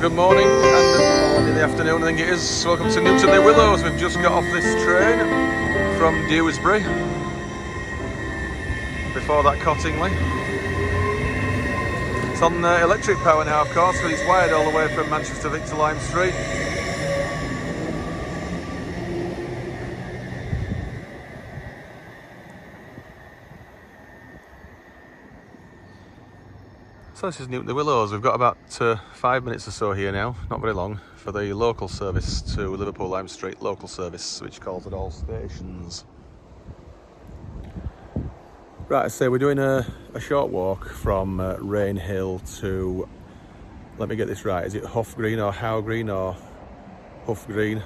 good morning, and in the afternoon I think it is. Welcome to Newton Le Willows. We've just got off this train from Dewsbury. Before that, Cottingley. It's on electric power now, of course, but it's wired all the way from Manchester Vic to Lime Street. So this is Newton Le Willows. We've got about 5 minutes or so here now, not very long, for the local service to Liverpool Lime Street local service, which calls at all stations. Right, so we're doing a short walk from Rainhill to, let me get this right, is it Hough Green or Hough Green or Hough Green?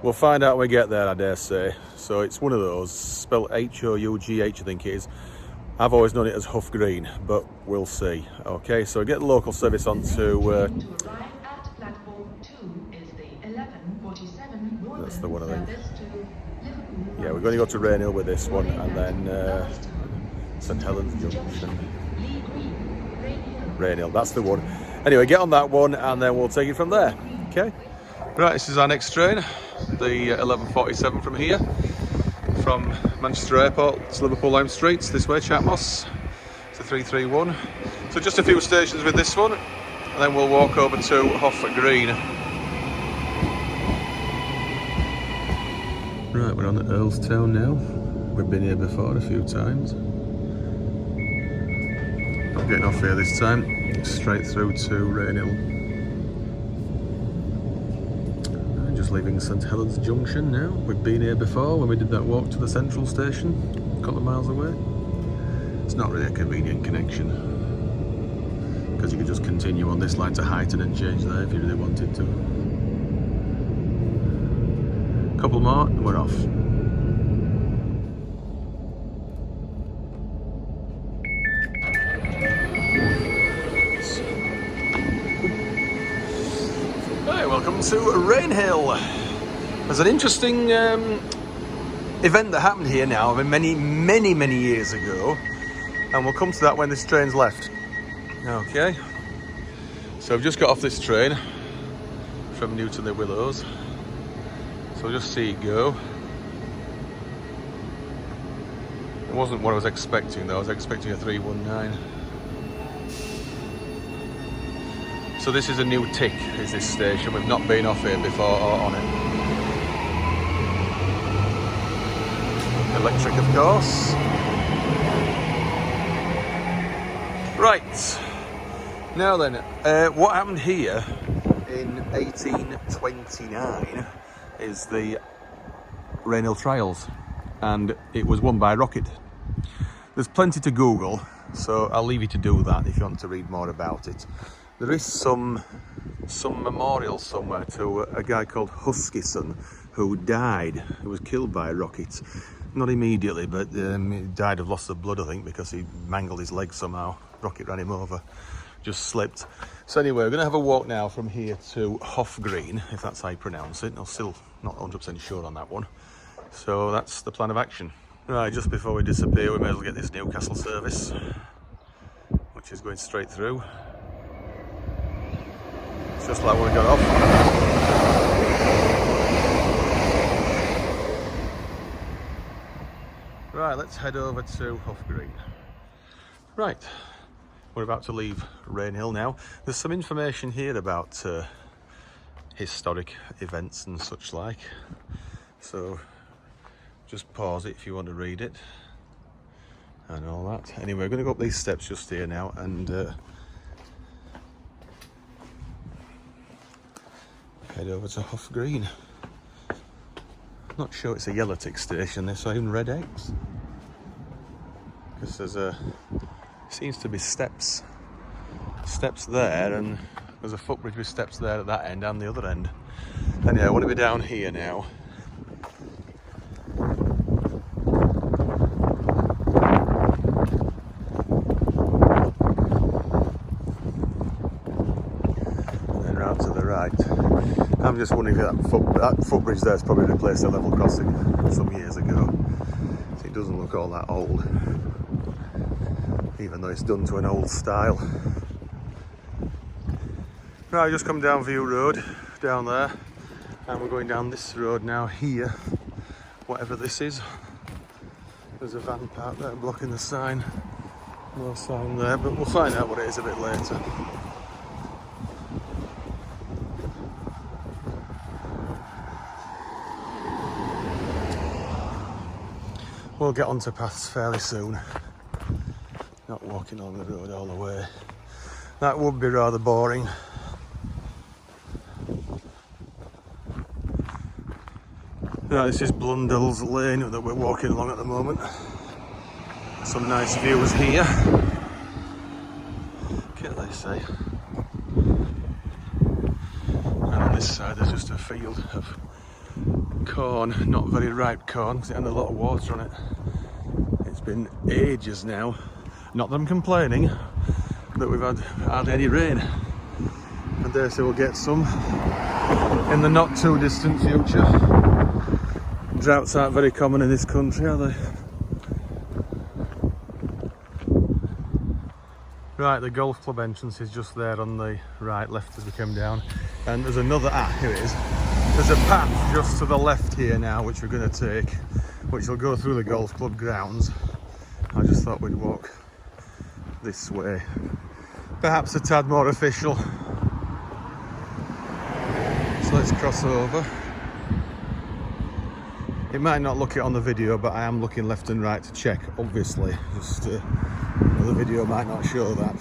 We'll find out when we get there, I dare say. So it's one of those, spelled H-O-U-G-H I think it is. I've always known it as Hough Green, but we'll see. Okay, so get the local service onto... that's the one I think. Yeah, we're going to go to Rainhill with this one, and then St Helens Junction. Rainhill, that's the one. Anyway, get on that one, and then we'll take it from there. Okay. Right, this is our next train, the 11:47 from here. From Manchester Airport to Liverpool Lime Street, this way, Chatmoss. It's a 331. So just a few stations with this one, and then we'll walk over to Hough Green. Right, we're on at Earlstown now. We've been here before a few times. Not getting off here this time, straight through to Rainhill. Just leaving St Helens Junction now. We've been here before when we did that walk to the central station, a couple of miles away. It's not really a convenient connection, because you could just continue on this line to Highton and change there if you really wanted to. A couple more and we're off. Welcome to Rainhill. There's an interesting event that happened here now, many years ago, and we'll come to that when this train's left. Okay, so I've just got off this train from Newton Le Willows, so we'll just see it go. It wasn't what I was expecting though. I was expecting a 319. So this is a new tick, is this station. We've not been off here before or on it. Electric, of course. Right. Now then, what happened here in 1829 is the Rainhill Trials, and it was won by Rocket. There's plenty to Google, so I'll leave you to do that if you want to read more about it. There is some memorial somewhere to a guy called Huskisson who died, who was killed by a rocket. Not immediately, but he died of loss of blood, I think, because he mangled his leg somehow. Rocket ran him over, just slipped. So anyway, we're going to have a walk now from here to Hough Green, if that's how you pronounce it. I'm still not 100% sure on that one. So that's the plan of action. Right, just before we disappear, we may as well get this Newcastle service, which is going straight through. Just like when we got off. Right, let's head over to Hough Green. Right, we're about to leave Rainhill now. There's some information here about historic events and such like. So just pause it if you want to read it and all that. Anyway, we're going to go up these steps just here now and head over to Hough Green. Not sure it's a yellow tick station, this, or even red eggs. Because there's seems to be steps there, and there's a footbridge with steps there at that end and the other end. Anyway, I want to be down here now. And then round to the right. I'm just wondering if that footbridge there is probably replaced a level crossing some years ago. So it doesn't look all that old, even though it's done to an old style. Right, I've just come down View Road, down there, and we're going down this road now, here, whatever this is. There's a van park there blocking the sign. No sign there, but we'll find out what it is a bit later. We'll get onto paths fairly soon. Not walking along the road all the way. That would be rather boring. Right, this is Blundell's Lane that we're walking along at the moment. Some nice views here. Can't they say? And on this side there's just a field of corn, not very ripe corn because it had a lot of water on it. It's been ages now. Not that I'm complaining that we've had hardly any rain. I dare say we'll get some in the not too distant future. Droughts aren't very common in this country, are they? Right, the golf club entrance is just there on the right, left as we came down. And there's another, here it is. There's a path just to the left here now, which we're going to take, which will go through the golf club grounds. I just thought we'd walk this way. Perhaps a tad more official. So let's cross over. It might not look it on the video, but I am looking left and right to check, obviously. Just the video might not show that.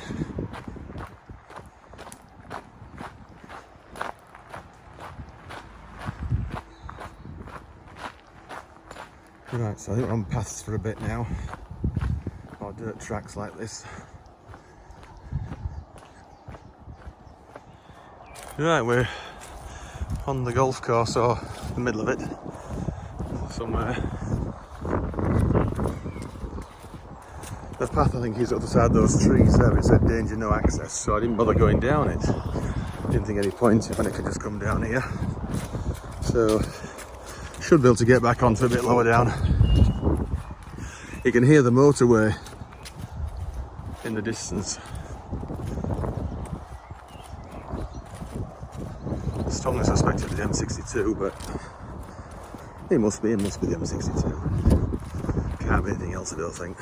Right, so I think we're on paths for a bit now, or dirt tracks like this. Right, we're on the golf course, or the middle of it, somewhere. The path, I think, is up the side of those trees there. It said danger, no access, so I didn't bother going down it. Didn't think any point when it could just come down here. So, should be able to get back onto a bit lower down. You can hear the motorway in the distance. I strongly suspected the M62, but it must be the M62. Can't be anything else, I don't think.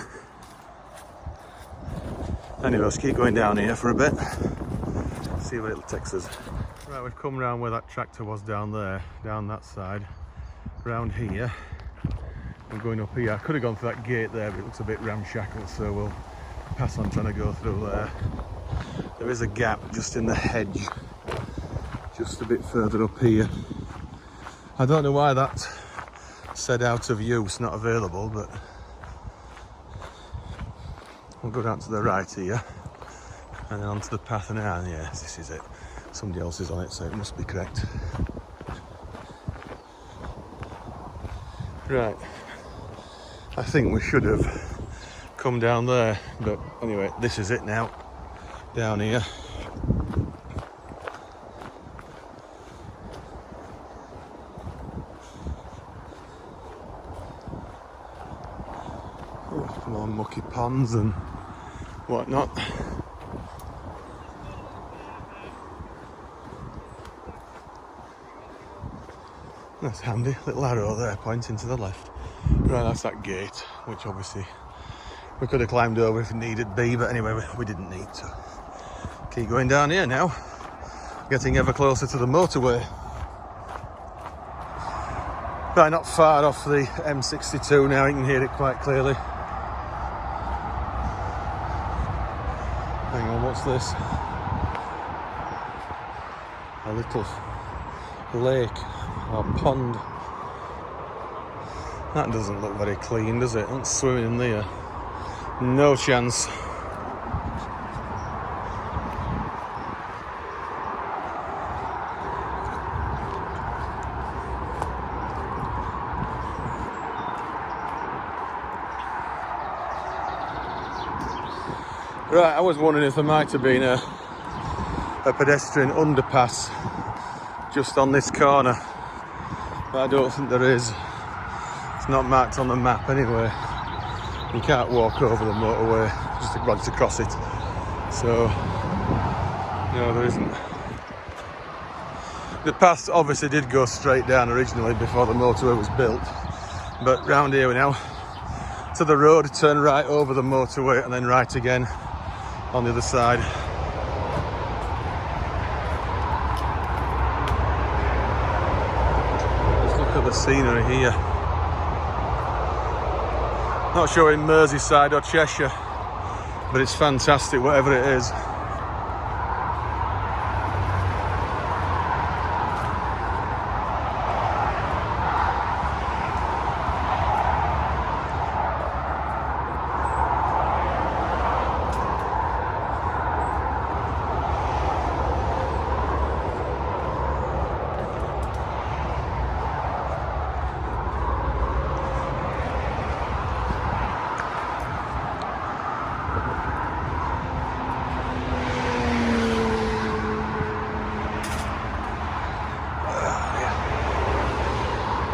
Anyway, let's keep going down here for a bit, see where it takes us. Right, we've come round where that tractor was down there, down that side, round here. I'm going up here. I could have gone for that gate there, but it looks a bit ramshackle, so we'll pass on trying to go through there. There is a gap just in the hedge, just a bit further up here. I don't know why that said out of use, not available, but we'll go down to the right here and then onto the path, and yes, this is it. Somebody else is on it, so it must be correct. Right, I think we should have come down there, but anyway, this is it now, down here. Oh, more mucky ponds and whatnot. That's handy, little arrow there pointing to the left. Right, that's that gate, which obviously we could have climbed over if it needed be, but anyway, we didn't need to. Keep going down here now, getting ever closer to the motorway. Right, not far off the M62 now, you can hear it quite clearly. Hang on, what's this? A little lake or pond. That doesn't look very clean, does it? Let's swim in there. No chance. Right, I was wondering if there might have been a pedestrian underpass just on this corner, but I don't think there is. It's not marked on the map anyway. You can't walk over the motorway just to cross it. So, no, there isn't. The path obviously did go straight down originally before the motorway was built, but round here we now to the road, turn right over the motorway and then right again on the other side. Let's look at the scenery here. Not sure in Merseyside or Cheshire, but it's fantastic whatever it is.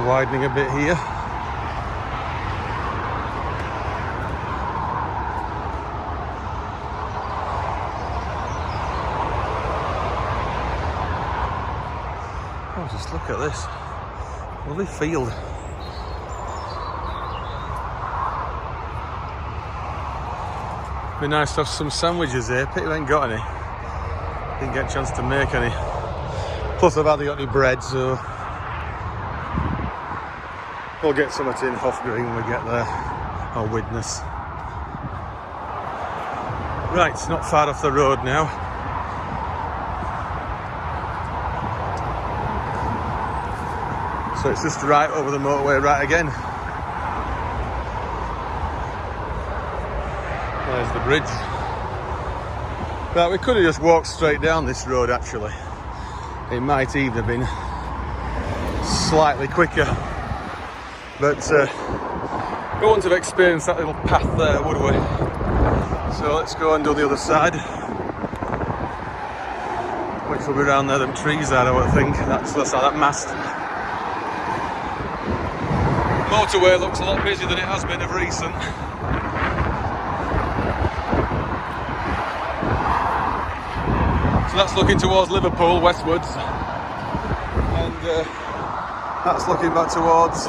Widening a bit here. Oh, just look at this. Lovely field. Be nice to have some sandwiches here. Pity we ain't got any. Didn't get a chance to make any. Plus I've hardly got any bread, so we'll get something in Hough Green when we get there, or Widnes. Right, it's not far off the road now. So it's just right over the motorway, right again. There's the bridge. Right, we could have just walked straight down this road actually. It might even have been slightly quicker. But we wouldn't have experienced that little path there, would we? So let's go and do the other side, which will be around there, them trees there, I would think. That's how that mast. Motorway looks a lot busier than it has been of recent. So that's looking towards Liverpool, westwards. And that's looking back towards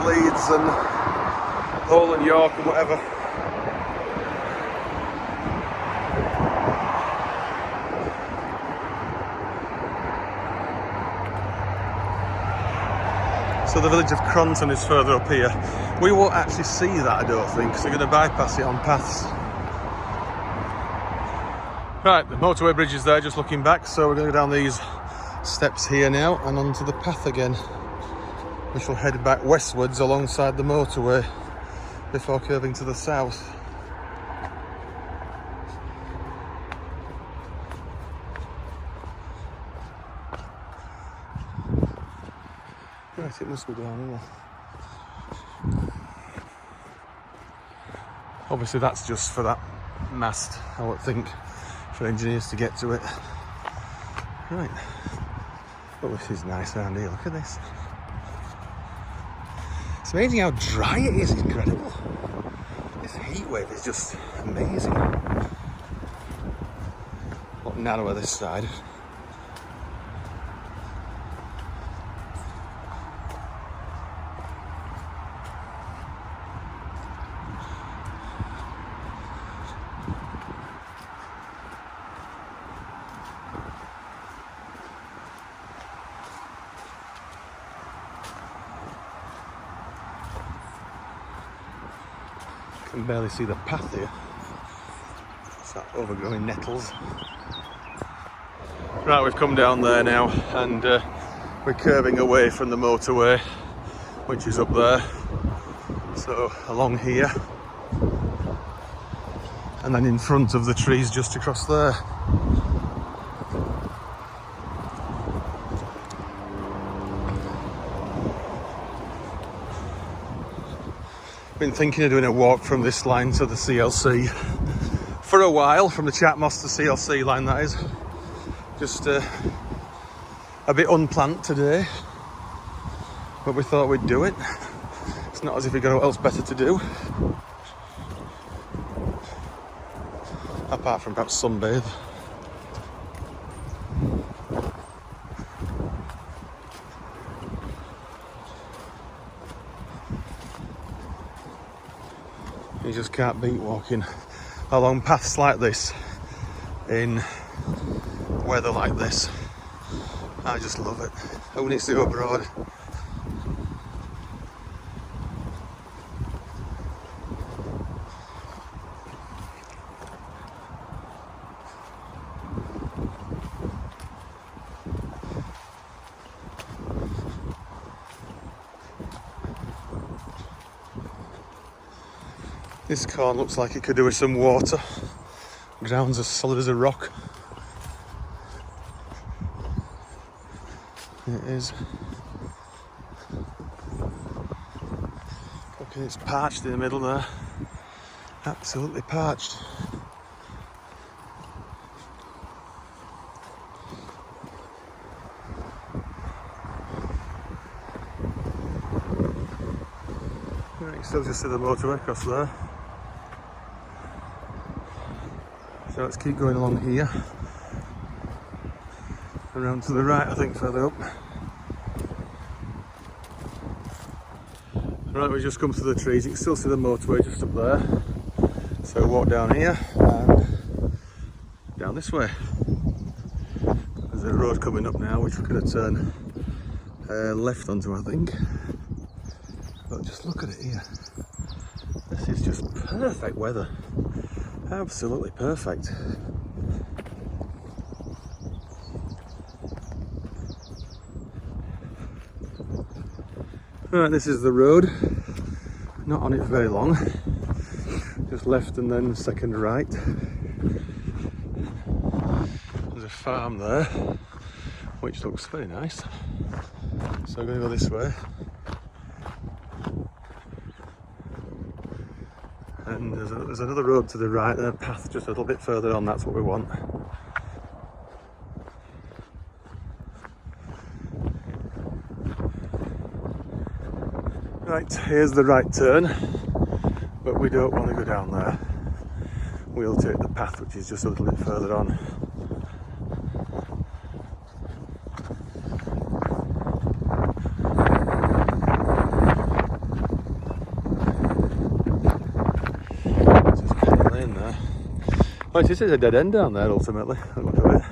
Leeds and Hull and York and whatever. So the village of Cronton is further up here. We won't actually see that, I don't think, because they're going to bypass it on paths. Right, the motorway bridge is there, just looking back, so we're going to go down these steps here now and onto the path again, which will head back westwards alongside the motorway before curving to the south. Right, it must be down here. Obviously that's just for that mast, I would think, for engineers to get to it. Right. Oh, this is nice around here, look at this. It's amazing how dry it is, incredible. This heat wave is just amazing. A lot narrower this side. Can barely see the path here. It's that overgrowing nettles. Right, we've come down there now and we're curving away from the motorway, which is up there. So along here and then in front of the trees just across there. Been thinking of doing a walk from this line to the CLC for a while, from the Chatmoss to CLC line, that is. Just a bit unplanned today, but we thought we'd do it. It's not as if we've got what else better to do, apart from perhaps sunbathe. You just can't beat walking along paths like this in weather like this. I just love it. Who needs to go abroad? This corn looks like it could do with some water. Ground's as solid as a rock. It is. Look, it's parched in the middle there. Absolutely parched. Right, you still just see the motorway across there. So let's keep going along here. Around to the right, I think, further up. Right, we've just come to the trees. You can still see the motorway just up there. So walk down here and down this way. There's a road coming up now, which we're going to turn left onto, I think. But just look at it here. This is just perfect weather. Absolutely perfect. Right, this is the road. Not on it very long. Just left and then second right. There's a farm there, which looks very nice. So I'm going to go this way. And there's another road to the right and a path just a little bit further on. That's what we want. Right, here's the right turn, but we don't want to go down there. We'll take the path which is just a little bit further on. Well, this is a dead end down there ultimately, look at it.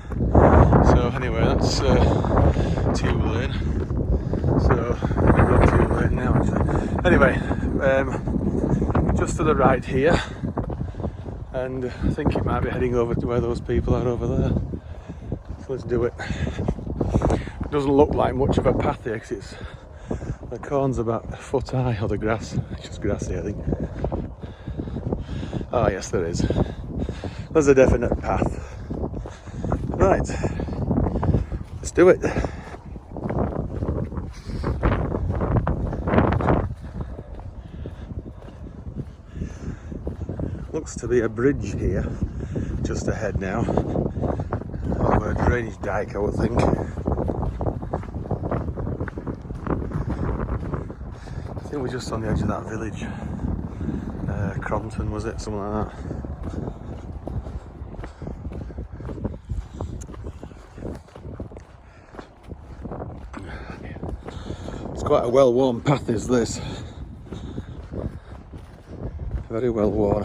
So anyway, that's 2 lane. So we're on 2 lane now actually. Anyway, just to the right here, and I think it might be heading over to where those people are over there. So let's do it. It doesn't look like much of a path here because it's, the corn's about a foot high, or the grass, it's just grassy I think. Oh yes, there is. There's a definite path. Right, let's do it. Looks to be a bridge here, just ahead now. Over a drainage dike, I would think. I think we're just on the edge of that village. Crompton, was it? Something like that. Quite a well-worn path is this. Very well worn.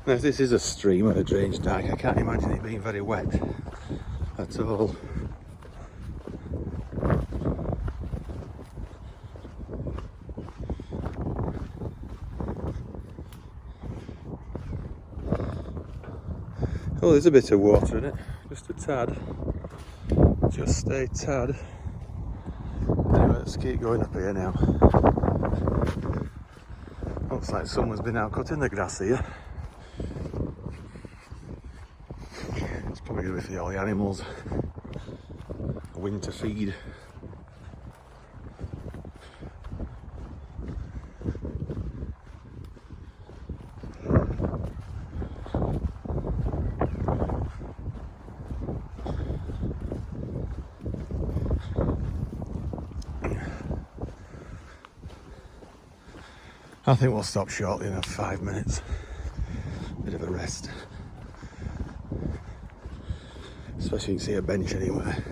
Now if this is a stream or a drainage dike, I can't imagine it being very wet at all. Oh, there's a bit of water in it. Just a tad. Just a tad. Anyway, let's keep going up here now. Looks like someone's been out cutting the grass here. It's probably going to be for all the animals. Winter feed. I think we'll stop shortly in 5 minutes. Bit of a rest. Especially you can see a bench anywhere.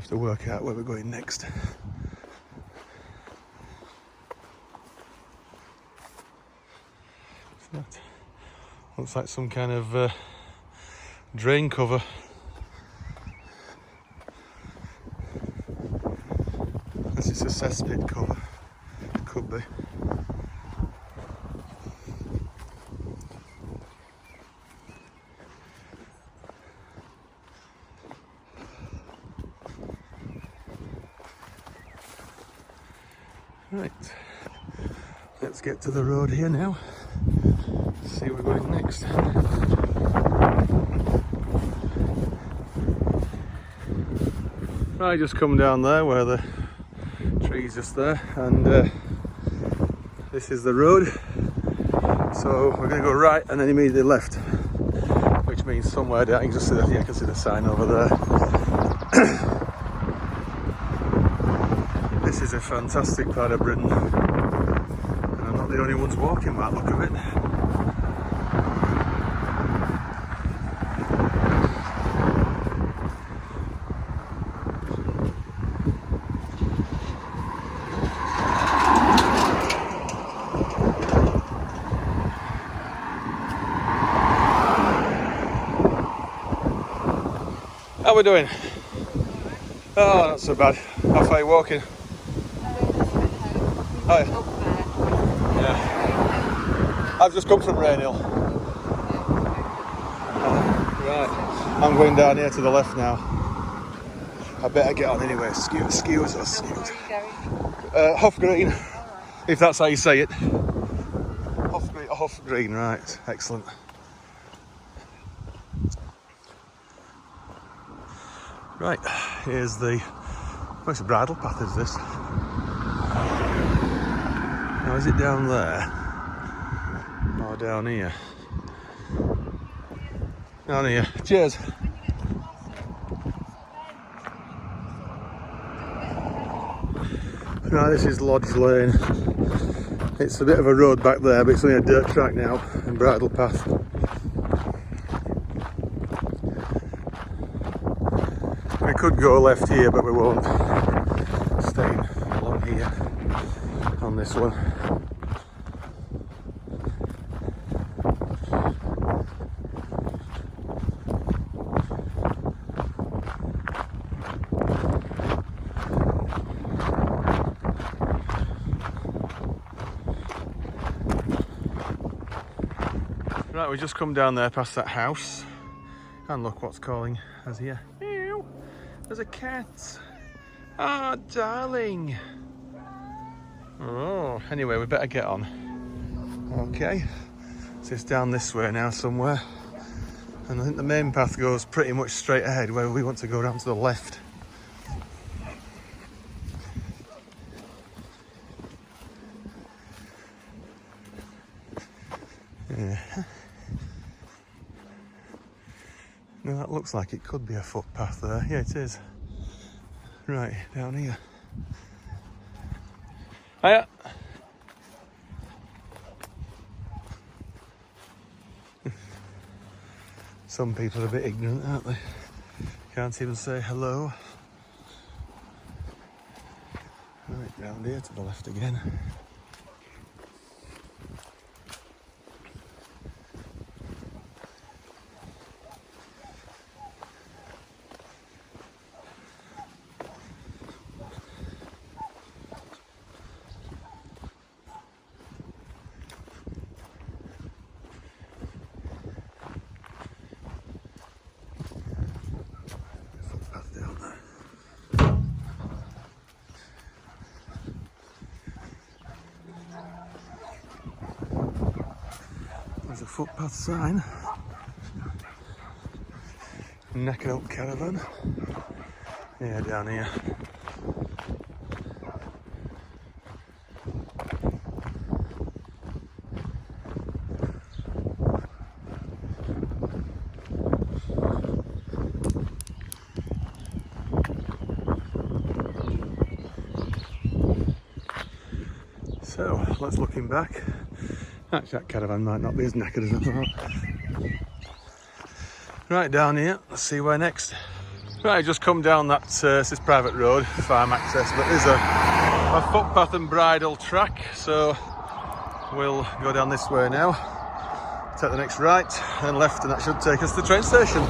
have to work out where we're going next. That looks like some kind of drain cover. Unless it's a cesspit cover. It could be. Right, let's get to the road here now. See where we're going next. Right, just come down there where the tree's just there, and this is the road. So we're going to go right and then immediately left, which means somewhere down. You can just see I can see the sign over there. This is a fantastic part of Britain, and I'm not the only ones walking by the look of it. How are we doing? Oh, not so bad. How far are you walking? Oh, yeah. I've just come from Rainhill. Right. I'm going down here to the left now. I better get on anyway. Excuse us. Hough Green, if that's how you say it. Hough Green, right. Excellent. Right, here's the, well, it's a bridle path, is this? Now, is it down there? Or down here? Down here. Cheers. Right, this is Lodge Lane. It's a bit of a road back there, but it's only a dirt track now and bridle path. We could go left here, but we won't. Staying along here on this one. Right, we just come down there past that house, and look what's calling us here. There's a cat. Ah, darling. Oh, anyway, we better get on. Okay, so it's down this way now somewhere. And I think the main path goes pretty much straight ahead, where we want to go down to the left. Yeah. No, that looks like it could be a footpath there. Yeah, it is. Right, down here. Hiya. Some people are a bit ignorant, aren't they? Can't even say hello. Right, down here to the left again. There's a footpath sign. Knackered old caravan. Yeah, down here. So, let's look him back. Actually, that caravan might not be as knackered as I thought. Right, down here, let's see where next. Right, just come down that this private road, farm access, but there's a footpath and bridle track, so we'll go down this way now, take the next right and left, and that should take us to the train station.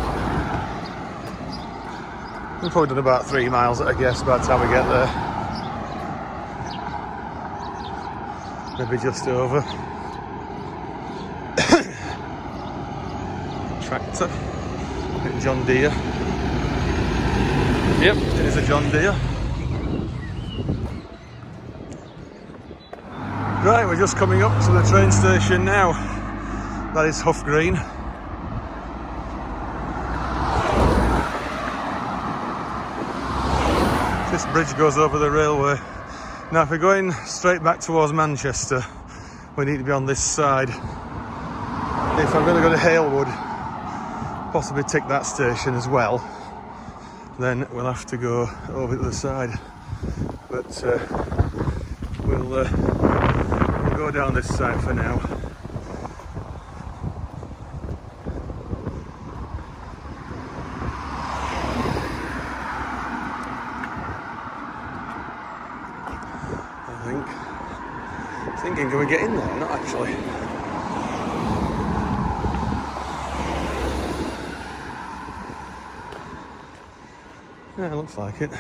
We've probably done about 3 miles, I guess, by the time we get there. Maybe just over. Tractor, John Deere. Yep, it is a John Deere. Right, we're just coming up to the train station now. That is Hough Green. This bridge goes over the railway. Now if we're going straight back towards Manchester, we need to be on this side. If I'm going to go to Halewood, possibly tick that station as well, then we'll have to go over to the side. But we'll go down this side for now. Thinking, can we get in there? Not actually. Yeah, it looks like it.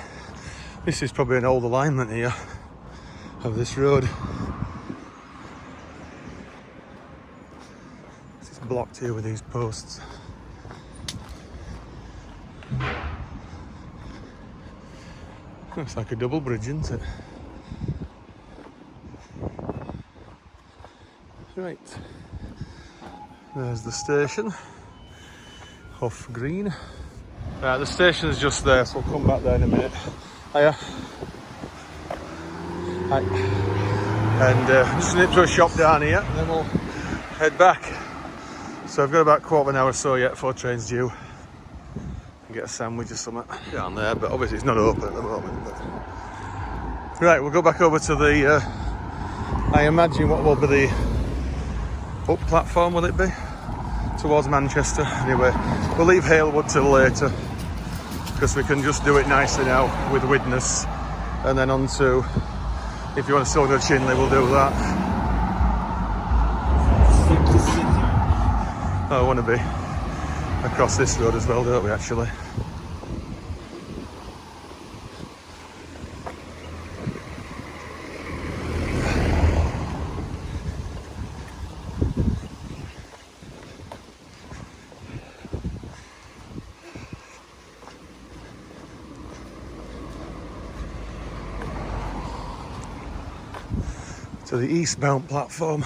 This is probably an old alignment here of this road. It's blocked here with these posts. Looks like a double bridge, isn't it? Right, there's the station, Hough Green. Right, the station is just there, so we'll come back there in a minute. Hiya. Hi. And just nip to a shop down here, and then we'll head back. So I've got about a quarter of an hour or so yet before train's due. Get a sandwich or something down there, but obviously it's not open at the moment. But... Right, we'll go back over to the, I imagine what will be the up platform, will it be? Towards Manchester. Anyway, we'll leave Halewood till later because we can just do it nicely now with Widnes, and then on to, if you want to still go to Chinley, we'll do that. Oh, I want to be across this road as well, don't we, actually? To the eastbound platform,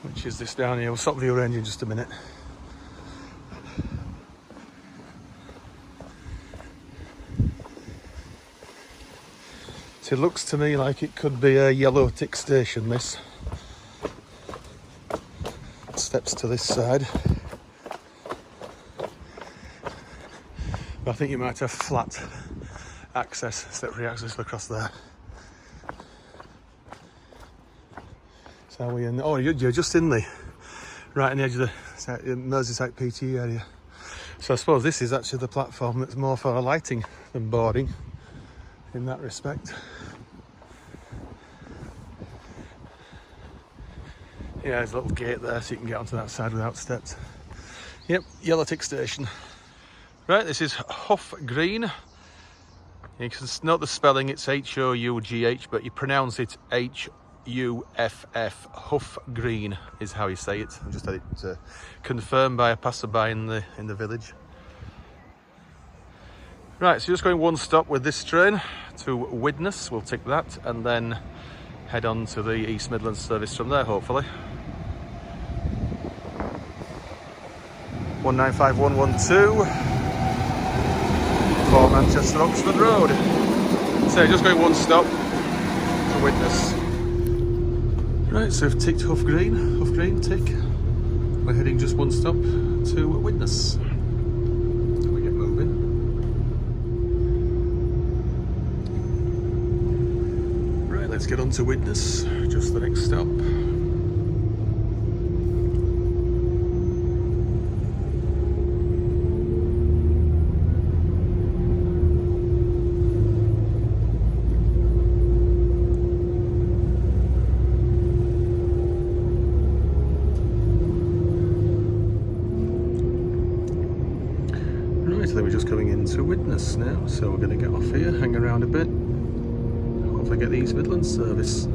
which is this down here. We'll stop rearranging in just a minute. So it looks to me like it could be a yellow tick station, this. Steps to this side. But I think you might have flat access, step-free access across there. So we in? Oh, you're just in the right on the edge of the Merseyside PT area. So I suppose this is actually the platform that's more for alighting than boarding in that respect. Yeah, there's a little gate there so you can get onto that side without steps. Yep, yellow tick station. Right, this is Hough Green. You can note the spelling, it's H-O-U-G-H, but you pronounce it H-U-F-F. Hough Green is how you say it. I just had it confirmed by a passerby in the village. Right, so just going one stop with this train to Widnes. We'll tick that and then head on to the East Midlands service from there, hopefully. 195112 for Manchester Oxford Road. So just going one stop to Widnes. Right, so we've ticked Hough Green, tick. We're heading just one stop to Widnes. We get moving. Right, let's get on to Widnes, just the next stop. Literally, we're just coming into Widnes now, so we're going to get off here, hang around a bit, hopefully get the East Midlands service.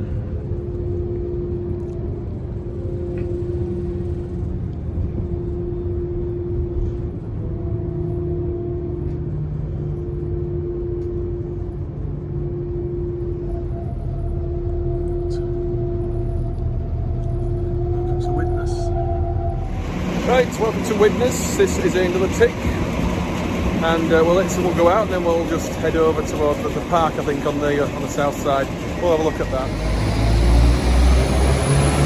Right, welcome to Widnes. This is another tick, and we'll go out and then we'll just head over towards the park. I think on the south side. We'll have a look at that.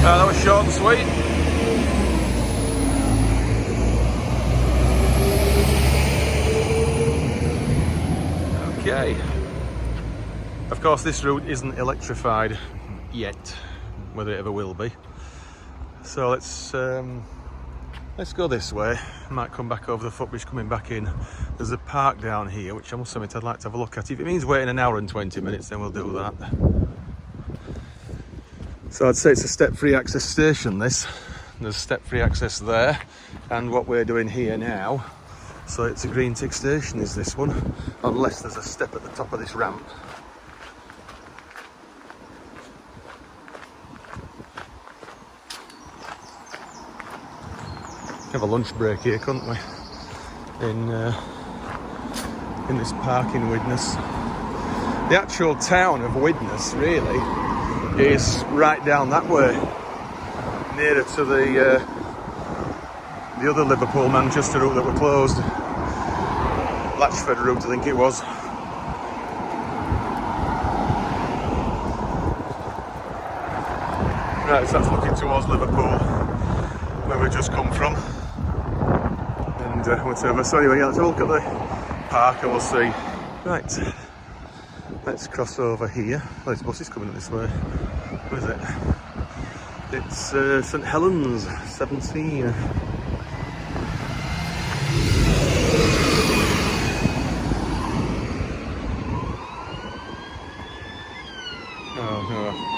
That was short and sweet. Okay. Of course, this route isn't electrified yet, whether it ever will be. So let's go this way. Might come back over the footbridge coming back in. There's a park down here, which I must admit I'd like to have a look at. If it means waiting an hour and 20 minutes, then we'll do that. So I'd say it's a step-free access station, this. There's step-free access there. And what we're doing here now, so it's a green tick station, is this one. Unless there's a step at the top of this ramp. Have a lunch break here, couldn't we? In this park in Widnes. The actual town of Widnes really is right down that way, nearer to the other Liverpool-Manchester route that were closed. Latchford route, I think it was. Right, so that's looking towards Liverpool, where we've just come from. Whatever. So anyway, yeah, let's have a look at the park and we'll see. Right, let's cross over here. Oh, this bus is coming up this way. What is it? It's St Helens 17. Oh no.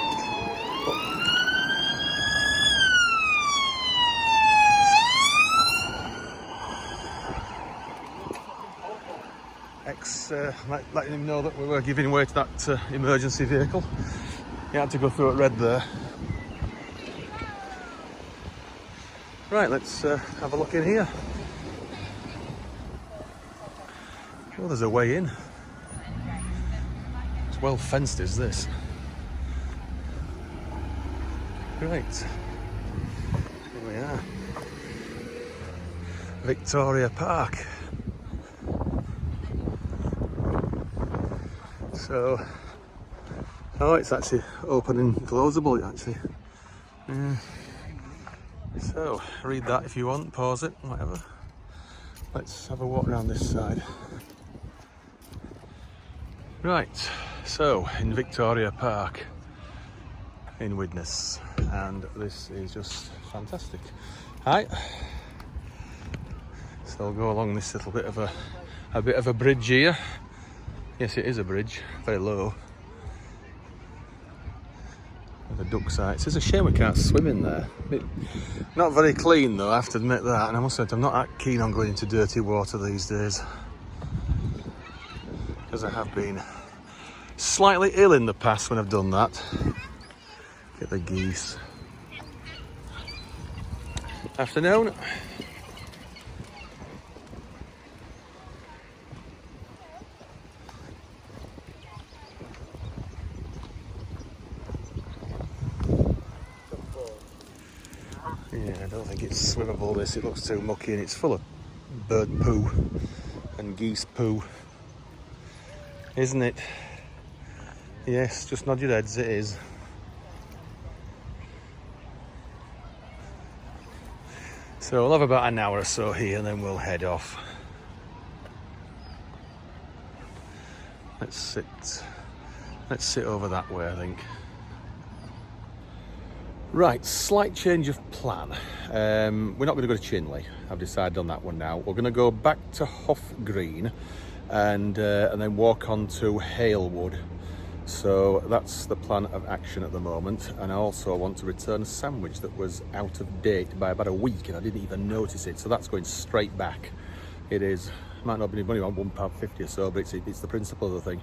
Letting him know that we were giving way to that emergency vehicle. He had to go through it red there. Right, let's have a look in here. Oh, there's a way in. It's well fenced, is this? Great. Here we are. Victoria Park. So, oh, it's actually open and closable, actually. Yeah. So, read that if you want, pause it, whatever. Let's have a walk around this side. Right, so in Victoria Park in Widnes, and this is just fantastic. Hi. So I'll go along this little bit of a bridge here. Yes, it is a bridge, very low. The duck sites. It's a shame we can't swim in there. Not very clean though, I have to admit that. And I must admit, I'm not that keen on going into dirty water these days. Because I have been slightly ill in the past when I've done that. Get the geese. Afternoon. Yeah, I don't think it's swimmable this, it looks too mucky and it's full of bird poo and geese poo, isn't it? Yes, just nod your heads, it is. So we'll have about an hour or so here and then we'll head off. Let's sit over that way, I think. Right, slight change of plan. We're not going to go to Chinley. I've decided on that one now. We're going to go back to Hough Green and then walk on to Halewood. So that's the plan of action at the moment. And I also want to return a sandwich that was out of date by about a week and I didn't even notice it. So that's going straight back. It is Might not be any money on £1.50 or so, but it's the principle of the thing.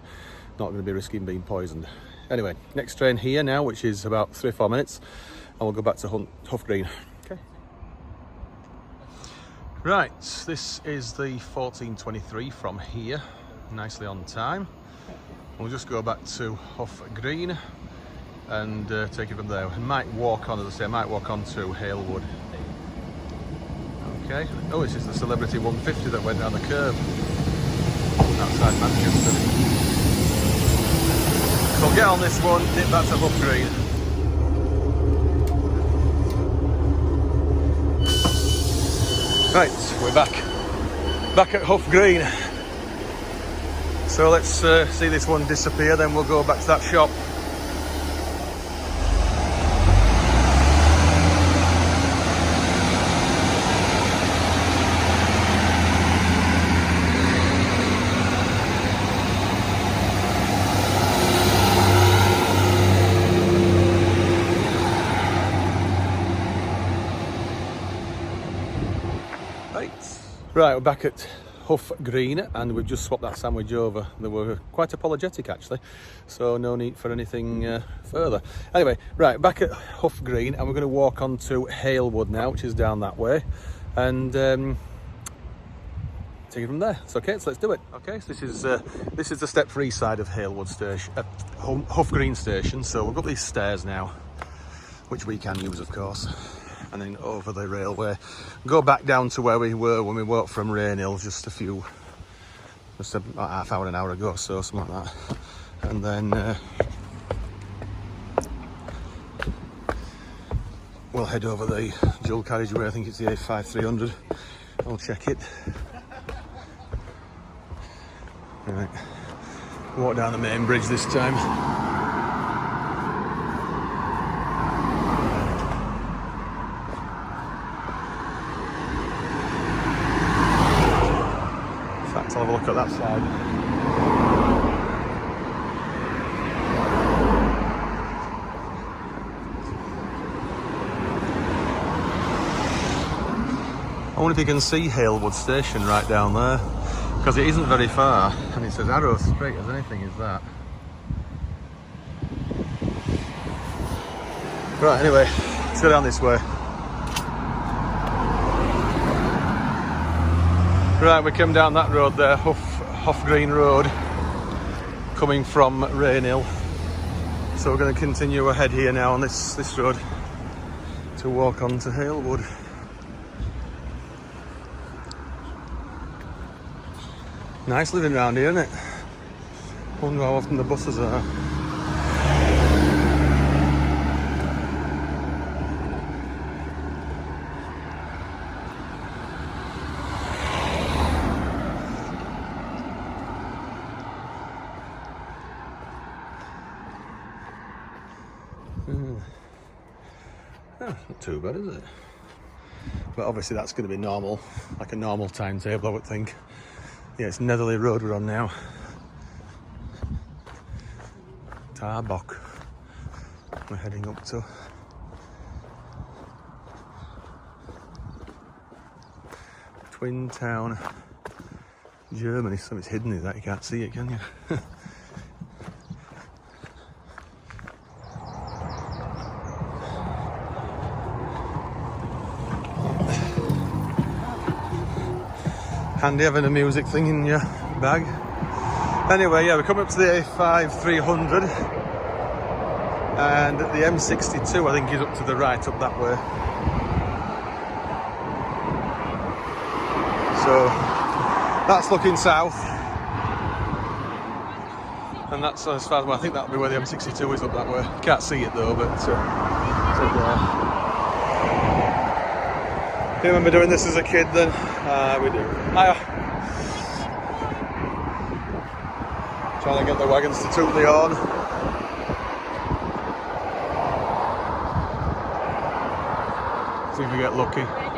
Not going to be risking being poisoned. Anyway, next train here now, which is about 3 or 4 minutes, and we'll go back to Hough Green. Okay. Right, this is the 14:23 from here, nicely on time. We'll just go back to Hough Green and take it from there. I might walk on, as I say, I might walk on to Halewood. Okay. Oh, this is the Celebrity 150 that went down the curb outside Manchester. So I'll get on this one, dip back to Hough Green. Right, we're back at Hough Green. So let's see this one disappear, then we'll go back to that shop. Right, we're back at Hough Green and we've just swapped that sandwich over. They were quite apologetic actually, so no need for anything further. Anyway, right, back at Hough Green and we're going to walk on to Halewood now, which is down that way, and take it from there. It's okay, so let's do it. Okay, so this is the step-free side of Halewood station, Hough Green station. So we've got these stairs now, which we can use, of course. And then over the railway, go back down to where we were when we walked from Rainhill just about half hour, an hour ago, so something like that. And then we'll head over the dual carriageway. I think it's the A5 300. I'll check it. Right, walk down the main bridge this time. I'll have a look at that side. I wonder if you can see Halewood station right down there, because it isn't very far, and it's as arrow straight as anything is that. Right, anyway, let's go down this way. Right, we come down that road there, Hough Green Road, coming from Rainhill. So we're going to continue ahead here now on this road to walk on to Halewood. Nice living around here, isn't it? Wonder how often the buses are. Not too bad, is it? But obviously that's going to be normal, like a normal timetable, I would think. Yeah, it's Netherley Road we're on now. Tarbock we're heading up to. Twin Town, Germany. Something's hidden in that, you can't see it, can you? Handy having a music thing in your bag. Anyway, yeah, we're coming up to the A5 300 and the M62 I think is up to the right, up that way. So that's looking south, and that's as far as I think that'll be where the M62 is, up that way. Can't see it though, but it's up there. Do you remember doing this as a kid then? We do. Trying to get the wagons to toot the horn. See if we get lucky. Steady.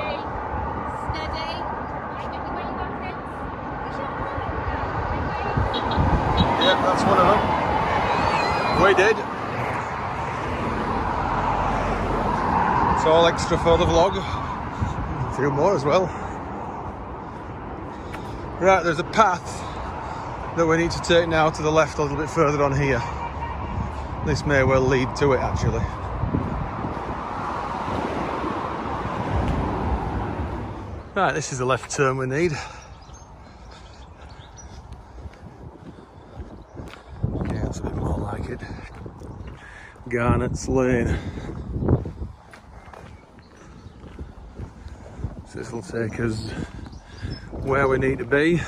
Steady. Yeah, that's one of them. We did. It's all extra for the vlog. A few more as well. Right, there's a path that we need to take now to the left a little bit further on here. This may well lead to it actually. Right, this is the left turn we need. Yeah, that's a bit more like it. Garnet's Lane. So this will take us where we need to be.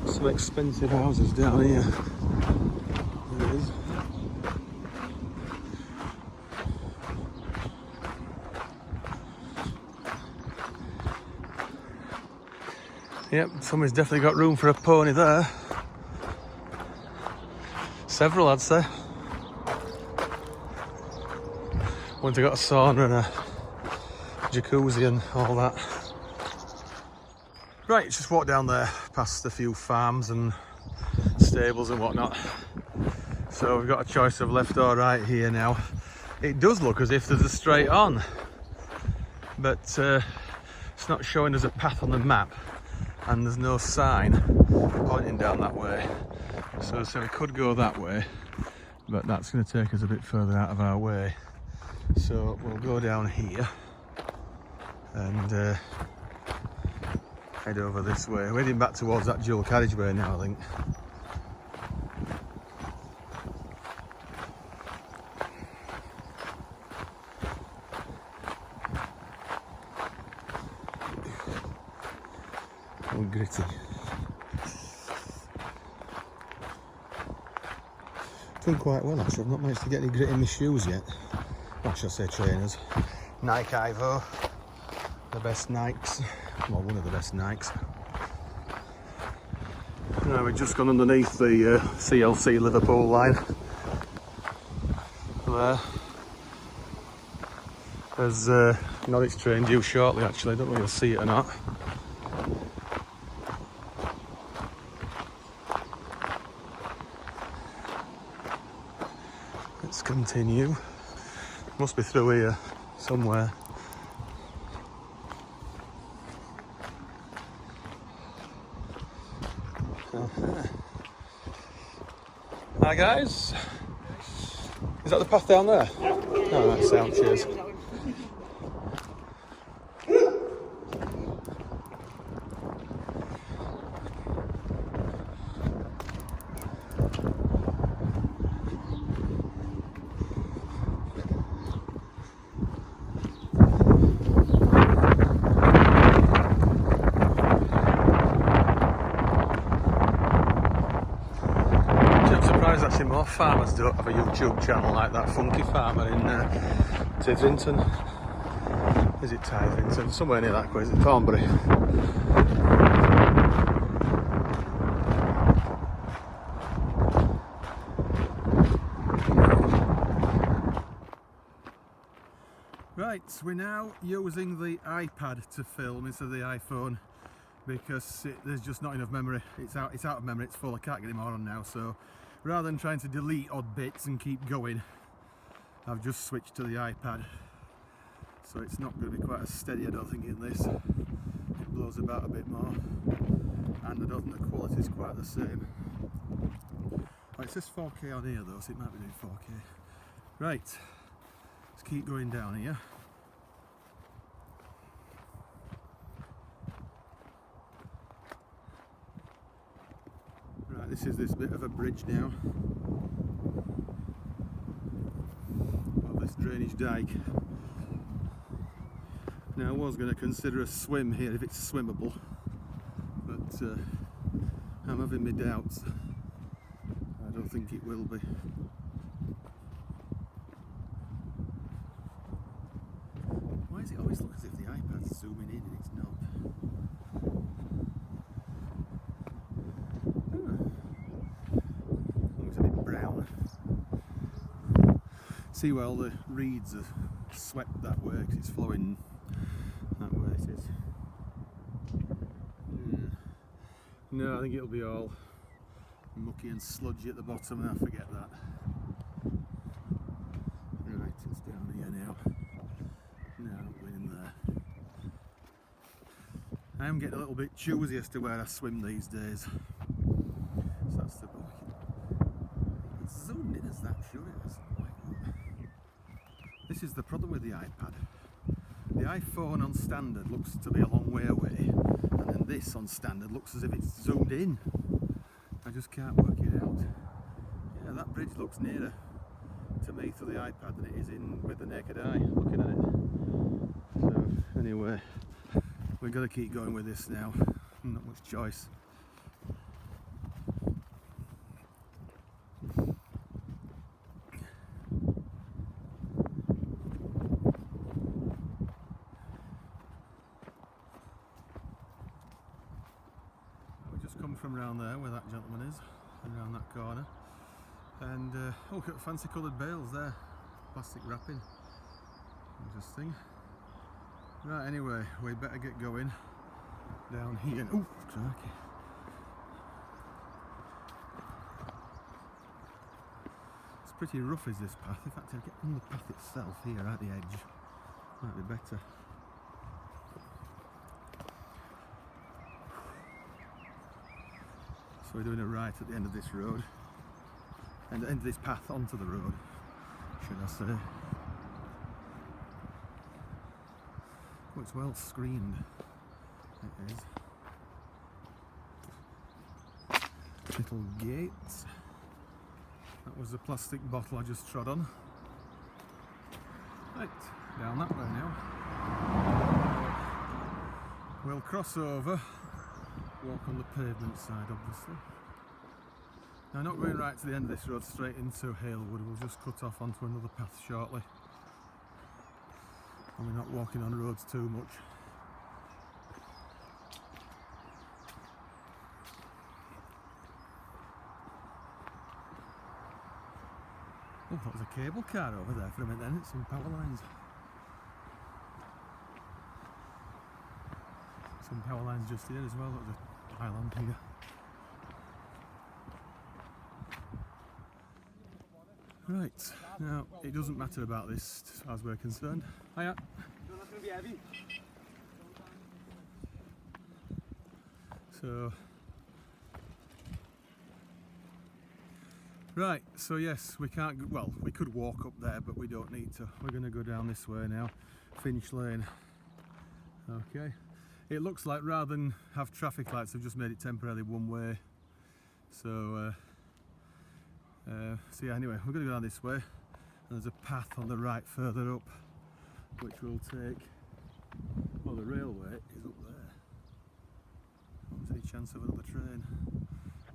Some expensive houses down here. There it is. Yep, somebody's definitely got room for a pony there. Several, I'd say. One's got a sauna and a jacuzzi and all that. Right, just walk down there past a few farms and stables and whatnot. So we've got a choice of left or right here now. It does look as if there's a straight on, but it's not showing us a path on the map, and there's no sign pointing down that way. So we could go that way, but that's going to take us a bit further out of our way. So we'll go down here and head over this way. We're heading back towards that dual carriageway now, I think. Oh, gritty. Done quite well actually. I've not managed to get any grit in my shoes yet. What should I say, trainers? Nike Ivo, the best Nikes. Well, one of the best Nikes. Now we've just gone underneath the CLC Liverpool line. There. There's Norwich train due shortly actually, I don't know if you'll see it or not. Let's continue. Must be through here somewhere. Hi guys. Is that the path down there? Oh, that sound, cheers. Actually, more farmers don't have a YouTube channel like that funky farmer in Tidrington. Is it Tidrington? Somewhere near that way, is it Thornbury? Right, we're now using the iPad to film instead of the iPhone because there's just not enough memory. It's out of memory, it's full, I can't get it more on now, so rather than trying to delete odd bits and keep going, I've just switched to the iPad. So it's not going to be quite as steady, I don't think, in this. It blows about a bit more, and I don't think the quality is quite the same. Well, it says 4K on here though, so it might be doing 4K. Right, let's keep going down here. Right, this is this bit of a bridge now. Well, this drainage dike. Now I was going to consider a swim here if it's swimmable, but I'm having my doubts. I don't think it will be. Why does it always look as if the iPad's zooming in and it's not? see where all the reeds are swept that way because it's flowing that way. It is. Yeah. No, I think it'll be all mucky and sludgy at the bottom, and I forget that. Right, it's down here now. No, not going in there. I am getting a little bit choosy as to where I swim these days. So that's the book. It's zoomed in as that, sure it is. This is the problem with the iPad. The iPhone on standard looks to be a long way away, and then this on standard looks as if it's zoomed in. I just can't work it out. Yeah, that bridge looks nearer to me through the iPad than it is in with the naked eye, looking at it. So anyway, we've got to keep going with this now. Not much choice. We've just come from round there where that gentleman is, around that corner. And oh, look at fancy coloured bales there, plastic wrapping, interesting. Right, anyway, we better get going down here. Oh, crikey. It's pretty rough is this path. In fact, I'll get on the path itself here at the edge, might be better. So we're doing it right at the end of this road. And the end of this path onto the road, should I say. Oh, it's well screened. It is. Little gates. That was the plastic bottle I just trod on. Right, down that way now. We'll cross over, walk on the pavement side obviously. Now, not going right to the end of this road straight into Halewood, we'll just cut off onto another path shortly. And we're not walking on roads too much. Oh, that was a cable car over there for a minute then, it's some power lines. Some power lines just here as well, that was a island here. Right, now it doesn't matter about this as we're concerned. Hiya. That's going to be heavy. So, right, so yes, we can't, well, we could walk up there, but we don't need to. We're going to go down this way now, Finch Lane. Okay, it looks like rather than have traffic lights, they've just made it temporarily one way. So, so yeah, anyway, we're going to go down this way, and there's a path on the right further up, which will take, well, the railway is up there. Not any chance of another train.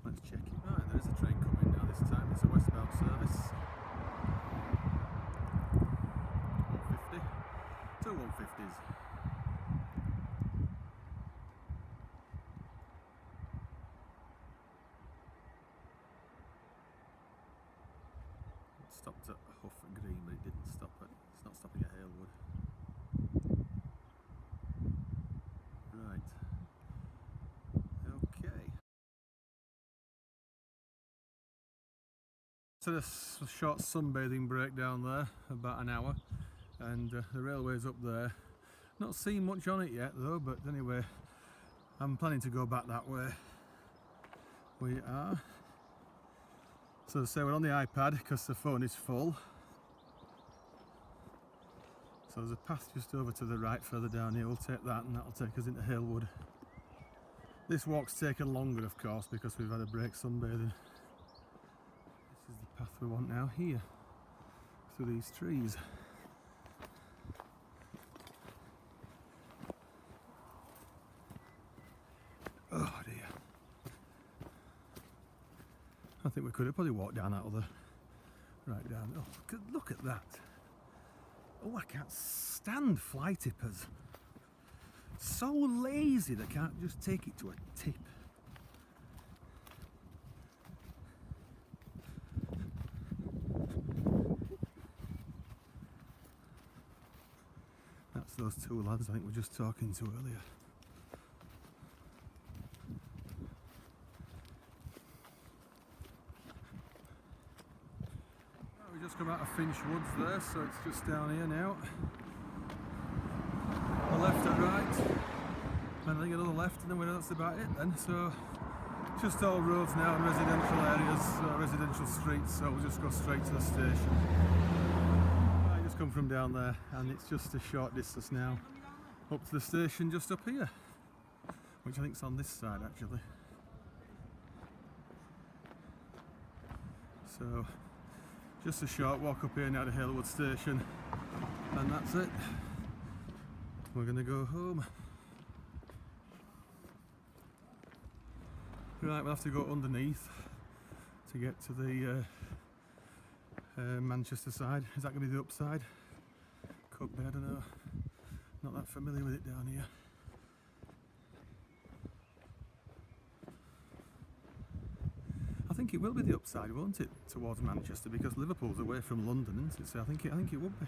Let's check it. Right, there is a train coming now this time, it's a westbound service. 150, 2 150s. Stopped at Hough Green, but it didn't stop at, it's not stopping at Halewood. Right. Okay. So this short sunbathing break down there, about an hour, and the railway's up there. Not seen much on it yet though, but anyway, I'm planning to go back that way. We are. So say we're on the iPad because the phone is full. So there's a path just over to the right further down here, we'll take that and that'll take us into Halewood. This walk's taken longer of course because we've had a break sunbathing. This is the path we want now here, through these trees. Oh dear. I think we could have probably walked down that other, right down. Oh, look at that. Oh, I can't stand fly tippers. So lazy they can't just take it to a tip. those two lads I think we're just talking to earlier. Right, we just come out of Finch Woods there, so it's just down here now. A left and right, and I think another left, and then that's about it then. So just all roads now and residential areas, residential streets, so we'll just go straight to the station. I just come from down there, and it's just a short distance now up to the station just up here, which I think's on this side actually. So just a short walk up here now to Halewood station, and that's it. We're gonna go home. Right, we'll have to go underneath to get to the Manchester side. Is that going to be the upside? Could be, I don't know. Not that familiar with it down here. I think it will be the upside, won't it, towards Manchester, because Liverpool's away from London, isn't it? So I think it would be.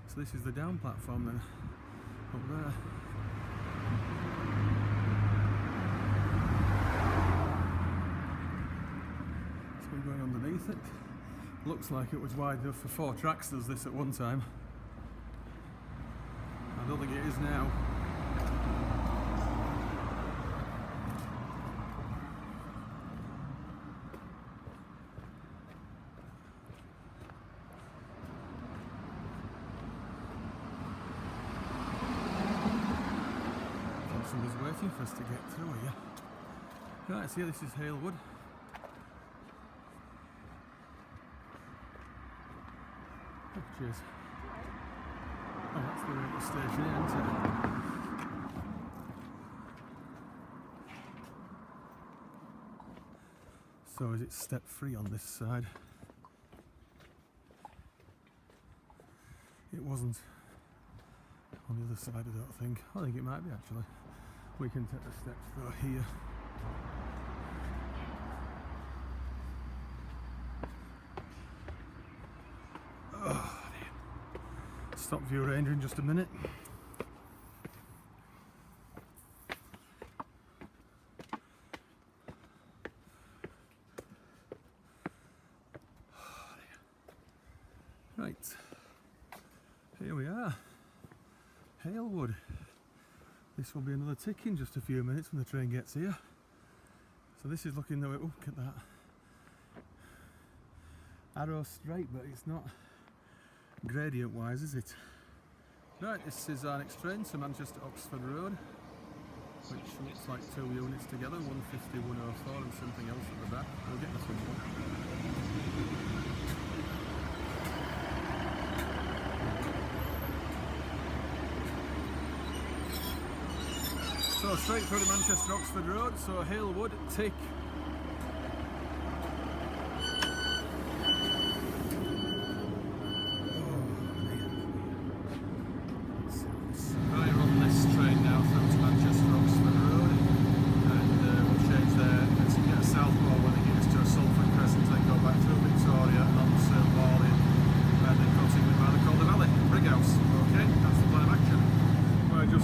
So this is the down platform then, up there. Going underneath it. Looks like it was wide enough for 4 tracks, does this at one time. I don't think it is now. I think somebody's waiting for us to get through here. Right, so yeah, this is Halewood. Cheers. Oh, that's the railway station, isn't it? So is it step free on this side? It wasn't on the other side, I don't think. I think it might be actually. We can take the steps though here. Stop view ranger in just a minute. Right, here we are, Halewood. This will be another tick in just a few minutes when the train gets here. So this is looking the way, oh, look at that. Arrow straight, but it's not gradient wise, is it? Right, this is our next train to Manchester Oxford Road, which looks like 2 units together, 150, 104 and something else at the back. We'll get this one. So straight through to Manchester Oxford Road, so Halewood, tick.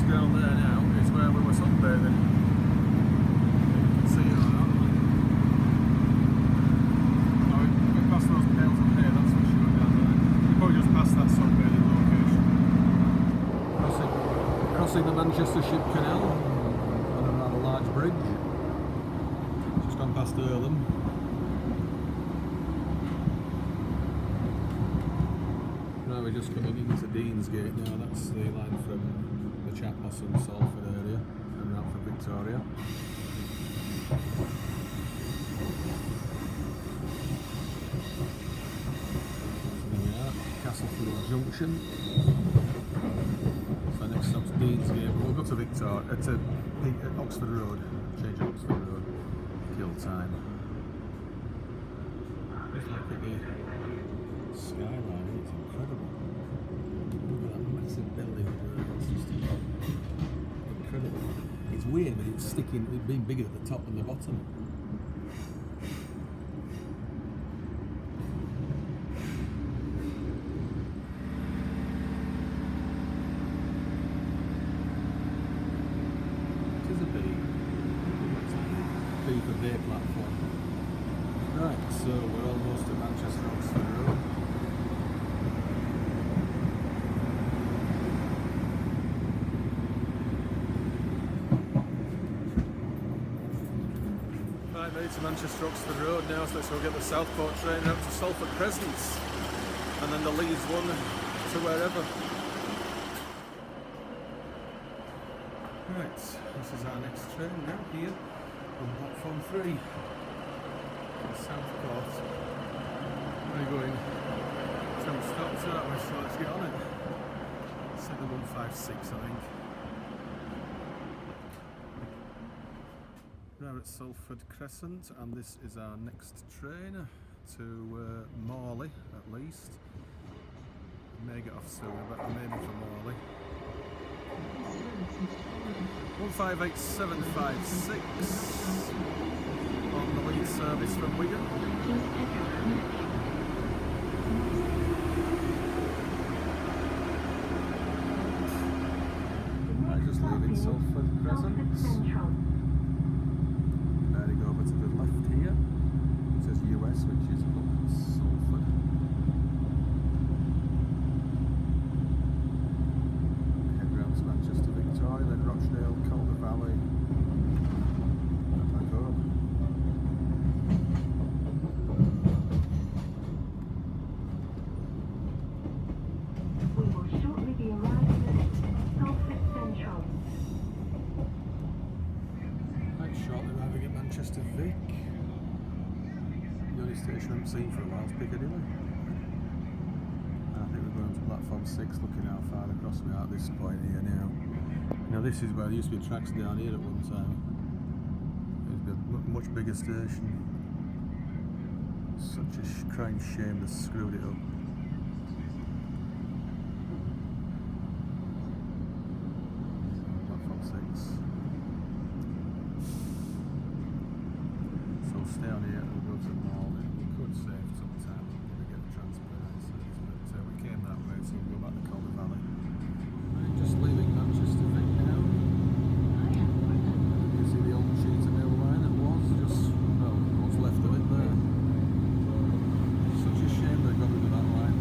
Down there now is where we were sunbathing. You can see it or not. Oh, we passed those pales up here, that's for sure down there. We probably just passed that sunbathing location. Crossing the Manchester Ship Canal on a rather large bridge. Just gone past Earlham. Now we're just coming into Deansgate now, that's the line from the Chatmoss and Salford area and out from Victoria. So there we are, Castlefield Junction. So next stop's Deansgate, but we'll go to Victoria, to Oxford Road, change Oxford Road, kill time. Just look at the skyline, it's incredible. Look at that massive building, it's just incredible. It's weird but it's sticking, it's being bigger at the top than the bottom. for day platform. Right, so we're almost at Manchester Oxford Road. Right, made it to Manchester Oxford Road now, so let's go get the Southport train out to Salford Crescents, and then the Leeds one to wherever. Right, this is our next train now here on platform 3. Southport. We're going 2 stops, aren't we? So let's get on it. 7156, I think. We're at Salford Crescent, and this is our next train to Morley, at least. We may get off sooner, but I'm aiming for Morley. 158756 on the Leeds service from Wigan. Right, just leaving Salford Crescent. Bearing over to the left here. It says US, which is up Salford. Head round to Manchester Victoria, then Rochdale, Calder Valley, and back home. We will shortly be arriving at Salford Central. Right, shortly arriving at Manchester Vic. The only station I haven't seen for a while is Piccadilly. I think we're going to platform 6, looking how far across we are at this point here now. Now this is where there used to be tracks down here at one time. It used to be a much bigger station. Such a crying shame they screwed it up. Platform 6. So stay on here and we'll go to Morley. We could save some time if we get the transparency, but we came that way, so we'll go back to Calder Valley. Right, just leaving Manchester Vic now. You see the old Cheetah line that was just, well, what's left of it there. Such a shame they got rid of that line.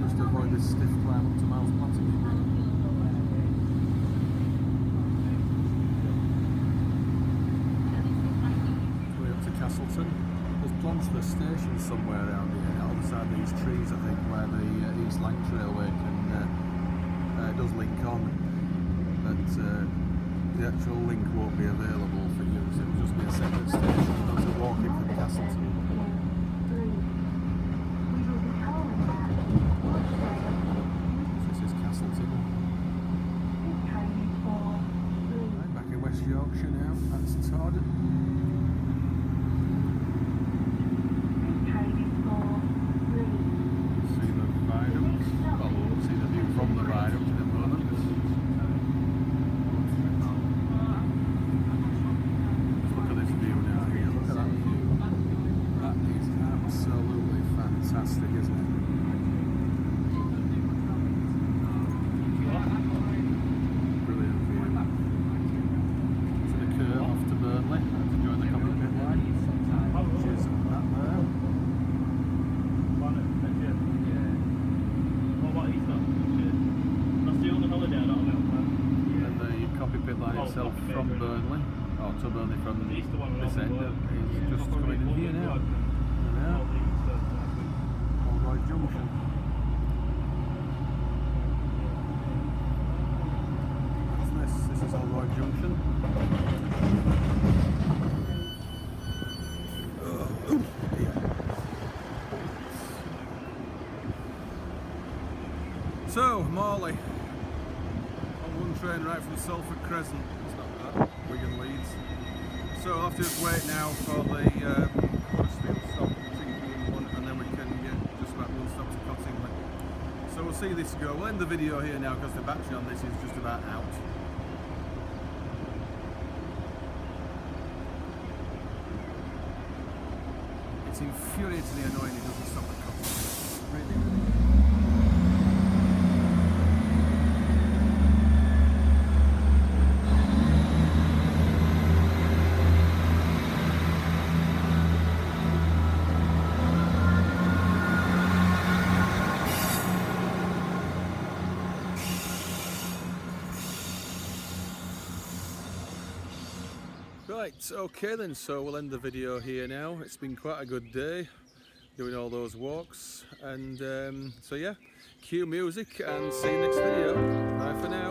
Just to avoid this stiff climb up to Miles Platinum. Castleton. There's plans for a station somewhere around here, on the other side of these trees, I think, where the East Lancs Railway does link on, but the actual link won't be available for use. It will just be a separate station. There's a walk in from Castleton. This is Castleton. Right, back in West Yorkshire now. That's Todd. From Burnley, or to Burnley from this end, is just coming in here now. Halewood Junction. What's this? This is Halewood Junction. So, Morley. On one train right from Salford Crescent. Wigan Leeds. So I'll have to just wait now for the Huddersfield stop one, and then we can get just about one stop to Cottingley. So we'll see this go. We'll end the video here now because the battery on this is just about out. It's infuriatingly annoying it doesn't stop at Cottingley. Really. Right, okay then, so we'll end the video here now. It's been quite a good day doing all those walks, and so yeah, cue music and see you next video. Bye for now.